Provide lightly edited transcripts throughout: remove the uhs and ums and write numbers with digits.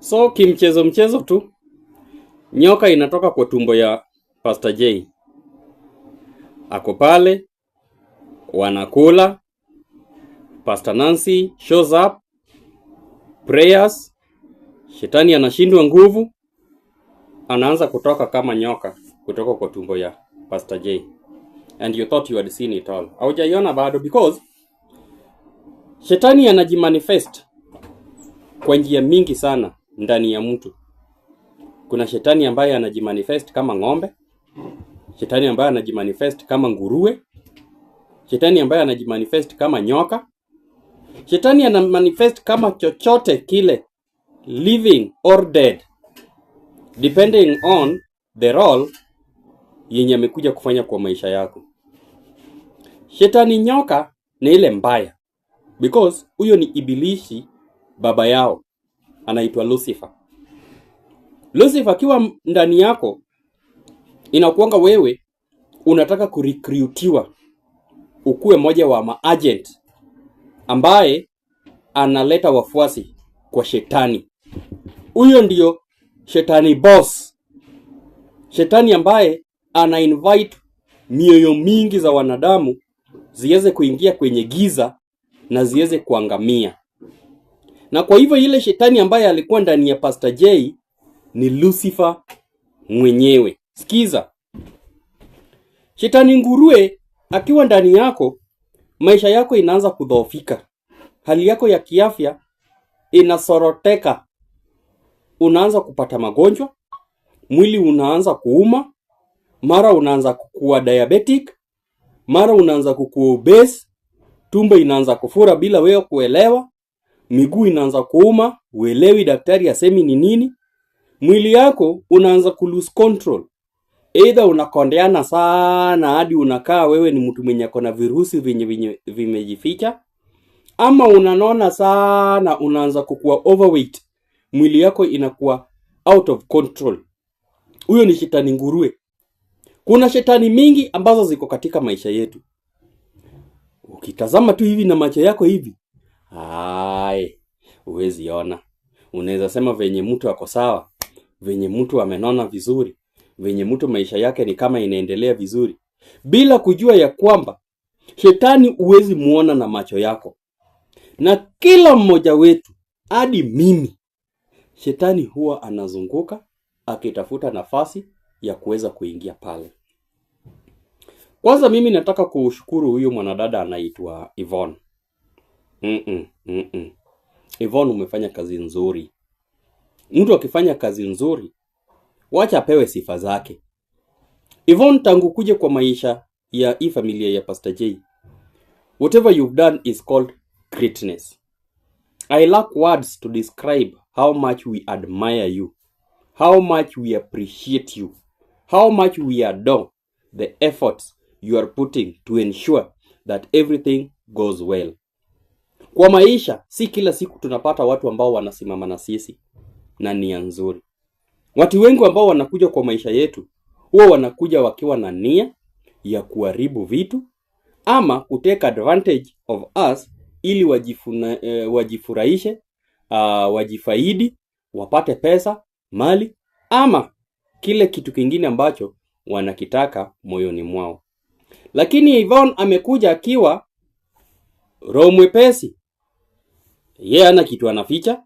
So mchezo tu, nyoka inatoka kwa tumbo ya Pastor J. Ako pale, wanakula, Pastor Nancy shows up, prayers, shetani anashindwa nguvu, anaanza kutoka kama nyoka kutoka kwa tumbo ya Pastor J. And you thought you had seen it all. Haujaiona bado, because shetani anajimanifest kwa njia mingi sana ndani ya mtu. Kuna shetani ambaye anajimanifest kama ng'ombe, shetani ambaye anajimanifest kama nguruwe, shetani ambaye anajimanifest kama nyoka, shetani anamanifest kama chochote kile, living or dead, depending on the role yenye amekuja kufanya kwa maisha yako. Shetani nyoka ni ile mbaya, because huyo ni ibilisi baba yao, anaitwa Lucifer. Lucifer akiwa ndani yako, inakuanga wewe unataka kurecruitiwa ukuwe moja wa maagent ambaye analeta wafuasi kwa shetani. Huyo ndio shetani boss. Shetani ambaye ana invite mioyo mingi za wanadamu ziweze kuingia kwenye giza na ziweze kuangamia. Na kwa hivyo ile shetani ambaye alikuwa ndani ya Pastor J ni Lucifer mwenyewe. Sikiza. Shetani nguruwe akiwa ndani yako, maisha yako inaanza kudhoofika. Hali yako ya kiafya inasoroteka. Unaanza kupata magonjwa, mwili unaanza kuuma, mara unaanza kukua diabetic, mara unaanza kukua obese, tumbo inaanza kufura bila wewe kuelewa, miguu inaanza kuuma, uelewi daktari asemi ni nini. Mwili yako unaanza kulose control. Either unakondeana sana hadi unakaa wewe ni mtu mwenye kona virusi vimejificha, ama unanona sana, unaanza kukua overweight, mwili yako inakuwa out of control. Huyo ni shetani nguruwe. Kuna shetani mingi ambazo ziko katika maisha yetu. Ukitazama tu hivi na macho yako hivi, huwezi ona. Unaweza sema venye mtu ako sawa, venye mtu amenona vizuri, venye mtu maisha yake ni kama inaendelea vizuri, bila kujua ya kwamba shetani huwezi muona na macho yako. Na kila mmoja wetu, hadi mimi, shetani huwa anazunguka akitafuta nafasi ya kuweza kuingia pale. Kwanza mimi nataka kushukuru huyu mwanadada anaitwa Yvonne. Yvonne, umefanya kazi nzuri. Mtu akifanya kazi nzuri, wacha apewe sifa zake. Yvonne, tangu kuja kwa maisha ya hii familia ya Pastor J, whatever you've done is called greatness. I lack words to describe how much we admire you, how much we appreciate you, how much we adore the efforts you are putting to ensure that everything goes well. Kwa maisha, si kila siku tunapata watu ambao wanasimama na sisi na nia nzuri. Watu wengi ambao wanakuja kwa maisha yetu, huwa wanakuja wakiwa na nia ya kuharibu vitu ama kutake advantage of us ili wajifurahishe, wajifaidi, wapate pesa, mali ama kile kitu kingine ambacho wanakitaka moyoni mwao. Lakini Yvonne amekuja akiwa roho mwepesi. Yeye hana kitu anaficha.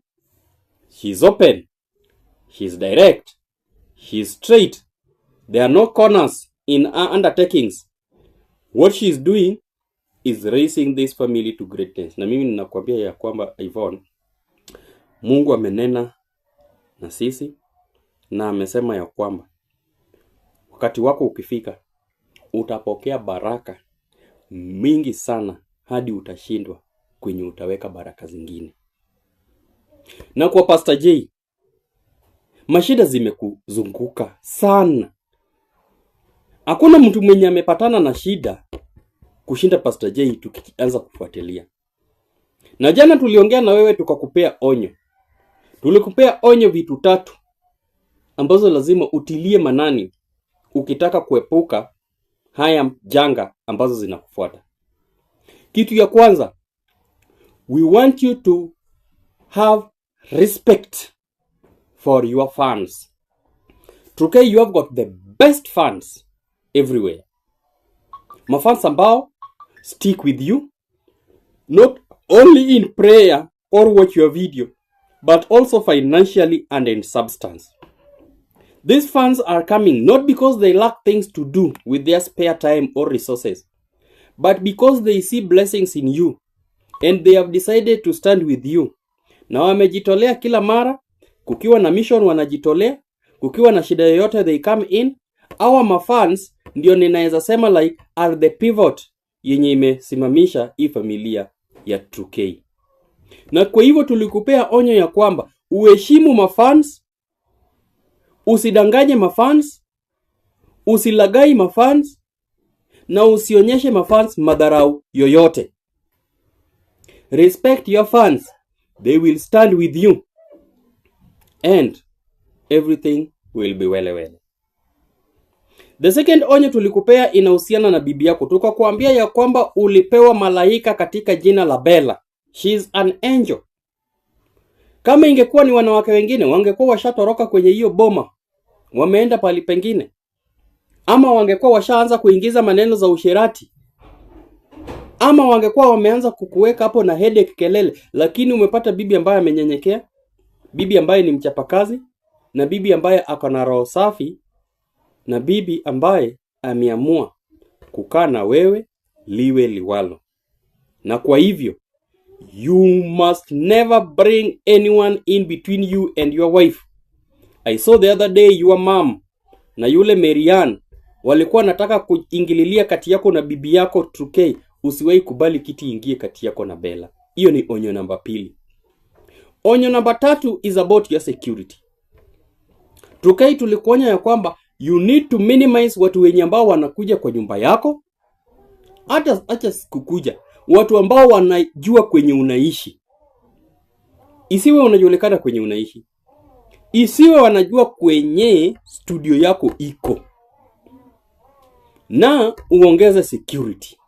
She's open. She's direct. She's straight. There are no corners in her undertakings. What she's doing is raising this family to greatness. Na mimi ninakwambia ya kwamba Yvonne, Mungu amenena na sisi na amesema ya kwamba wakati wako ukifika, utapokea baraka mingi sana hadi utashindwa kwenye utaweka baraka zingine. Na kwa Pastor J, mashida zimekuzunguka sana. Hakuna mtu mwenye amepatana na shida kushinda Pastor J tukianza kufuatilia. Na jana tuliongea na wewe tukakupea onyo. Tulikupea onyo vitu 3 ambazo lazima utilie manani ukitaka kuepuka haya janga ambazo zinakufuata. Kitu ya kwanza, we want you to have respect for your fans. Truke, you have got the best fans everywhere. Mafans ambao stick with you, not only in prayer or watch your video, but also financially and in substance. These fans are coming not because they lack things to do with their spare time or resources, but because they see blessings in you and they have decided to stand with you. Na wamejitolea kila mara, kukiwa na mission wanajitolea, kukiwa na shida yoyote they come in. Our mafans ndio ninaweza sema like are the pivot yenye imesimamisha hii familia ya Truke. Na kwa hivyo tulikupea onyo ya kwamba uheshimu mafans, usidanganye mafans, usilagai mafans, na usionyeshe mafans madharau yoyote. Respect your fans. They will stand with you. And everything will be well. The second onyo tulikupea inahusiana na bibi yako. Tukakuambia ya kwamba ulipewa malaika katika jina la Bella. She is an angel. Kama ingekuwa ni wanawake wengine, wangekuwa washatoroka kwenye hiyo boma, wameenda pali pengine. Ama wangekuwa washaanza kuingiza maneno za usherati. Ama wangekuwa wameanza kukuweka hapo na headache kelele. Lakini umepata bibi ambaye amenyenyekea, bibi ambaye ni mchapakazi, na bibi ambaye ako na roho safi, na bibi ambaye ameamua kukaa na wewe liwe liwalo. Na kwa hivyo, you must never bring anyone in between you and your wife. I saw the other day your mom na yule Marianne walikuwa nataka kuingililia kati yako na bibi yako Truke. Usiwahi kubali kiti ingie kati yako na Bella. Hiyo ni onyo namba 2. Onyo namba 3 is about your security. Truke, tulikuonya ya kwamba you need to minimize watu wenye ambao wanakuja kwa nyumba yako. Acha kukuja watu ambao wanajua kwenye unaishi. Isiwe unajulikana kwenye unaishi. Isiwe wanajua kwenye studio yako iko. Na uongeze security.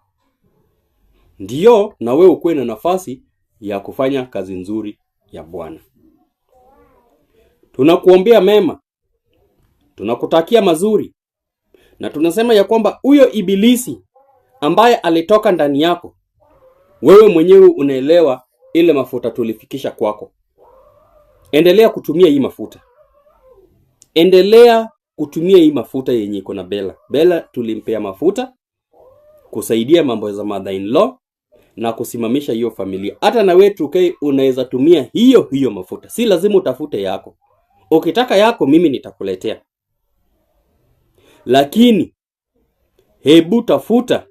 Ndiyo, na wewe ukuwe na nafasi ya kufanya kazi nzuri ya Bwana. Tunakuombea mema. Tunakutakia mazuri. Na tunasema ya kwamba huyo ibilisi ambaye alitoka ndani yako, wewe mwenyewe unaelewa ile mafuta tulifikisha kwako. Endelea kutumia hii mafuta. Endelea kutumia hii mafuta yenye iko na Bella. Bella tulimpea mafuta kusaidia mambo za mother-in-law na kusimamisha hiyo familia. Hata na wewe Truke unaweza tumia hiyo mafuta. Si lazima utafute yako. Ukitaka yako mimi nitakuletea. Lakini hebu tafuta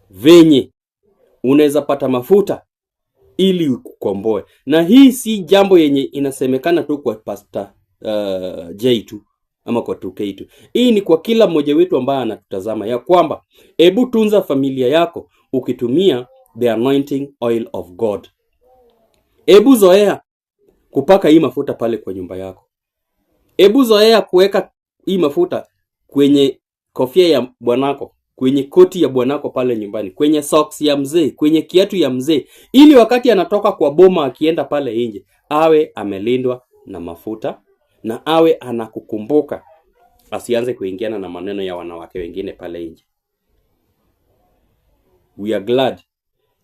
venye unaweza pata mafuta ili ukukomboe. Na hii si jambo yenye inasemekana tu kwa Pastor J tu ama kwa Truke tu. Hii ni kwa kila mmoja wetu ambaye anatutazama ya kwamba hebu tunza familia yako ukitumia the anointing oil of God. Hebu zoea kupaka hii mafuta pale kwa nyumba yako. Hebu zoea kuweka hii mafuta kwenye kofia ya bwanako, kwenye koti ya bwanako pale nyumbani, kwenye socks ya mzee, kwenye kiatu ya mzee, ili wakati anatoka kwa boma akienda pale nje awe amelindwa na mafuta na awe anakukumbuka, asianze kuingiana na maneno ya wanawake wengine pale nje. We are glad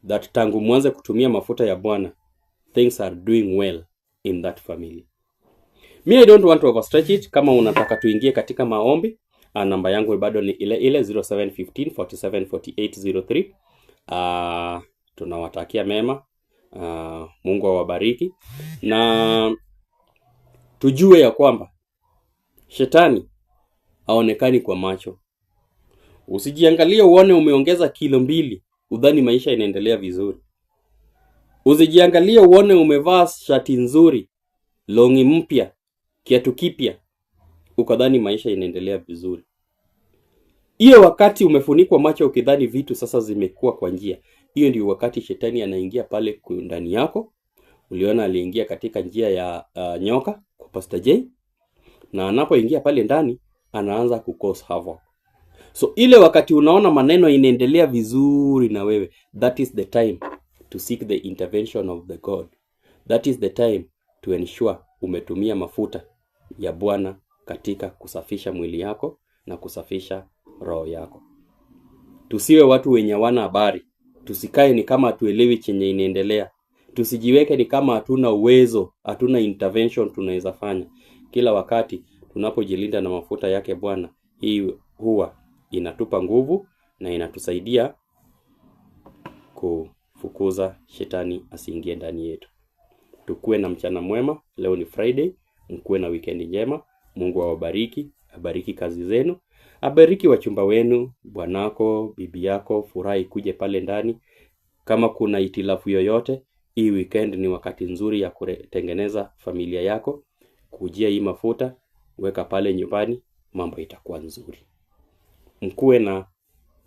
that tangu mwanze kutumia mafuta ya Bwana, things are doing well in that family. I don't want to overstretch it. Kama unataka tuingie katika maombi, namba yangu bado ni ile 0715474803. Tunawatakia mema. Mungu awabariki. Na tujue ya kwamba shetani haonekani kwa macho. Usijiangalie uone umeongeza kilo 2 udhani maisha inaendelea vizuri. Usijiangalie uone umevaa shati nzuri, longi mpya, kiatu kipya, ukadhani maisha inaendelea vizuri. Hiyo wakati umefunikwa macho ukidhani vitu sasa zimekuwa kwa njia, hiyo ndio wakati shetani anaingia pale ndani yako. Uliona aliingia katika njia ya nyoka kwa Pastor J, na anapoingia pale ndani anaanza kucause havoc. So ile wakati unaona maneno inaendelea vizuri na wewe, that is the time to seek the intervention of the God. That is the time to ensure umetumia mafuta ya Bwana katika kusafisha mwili yako na kusafisha roho yako. Tusiwe watu wenye hawana habari. Tusikae ni kama hatuelewi chenye inaendelea. Tusijiweke ni kama hatuna uwezo, hatuna intervention tunaweza fanya. Kila wakati tunapojilinda na mafuta yake Bwana, hii huwa inatupa nguvu na inatusaidia kufukuza shetani asiingie ndani yetu. Tukue na mchana mwema. Leo ni Friday. Mkuwe na weekend njema. Mungu awabariki, abariki kazi zenu, abariki wachumba wenu, bwanako, bibi yako, furahi kuje pale ndani. Kama kuna itilafu yoyote, hii weekend ni wakati nzuri ya kutengeneza familia yako. Kujia hii mafuta, weka pale nyumbani, mambo itakuwa nzuri. Mkuwe na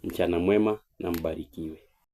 mchana mwema na mbarikiwe.